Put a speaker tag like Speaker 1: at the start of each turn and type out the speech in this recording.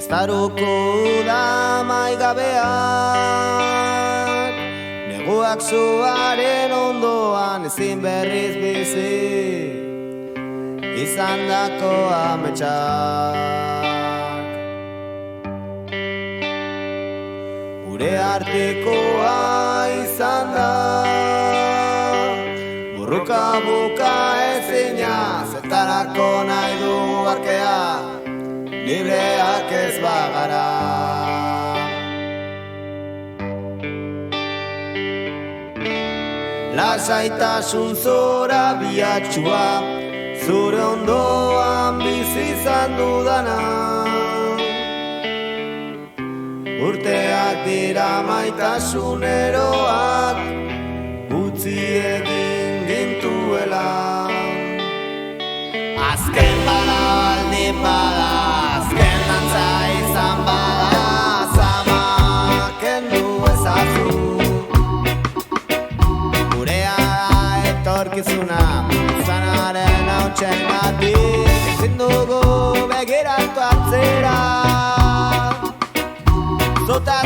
Speaker 1: Estaruko da maigabeak, neguak zuaren ondoan ezin berriz bizi, izan dako ametsak. Gure artekoa izan da, burruka buka ezina, zertarako nahi dugu arkea, libreak ez bagara. Lasaitasun zora bihatxua, zure ondoan bizi izan dudana. Urteak dira maitasun eroak, utzi egin gintuela. Azken bada baldin bada, azken dantza izan bada, zama kendu ezazu. Gurea etorkizuna, zanaren hautsen gatik, ezin dugu begiratu atzera. Zota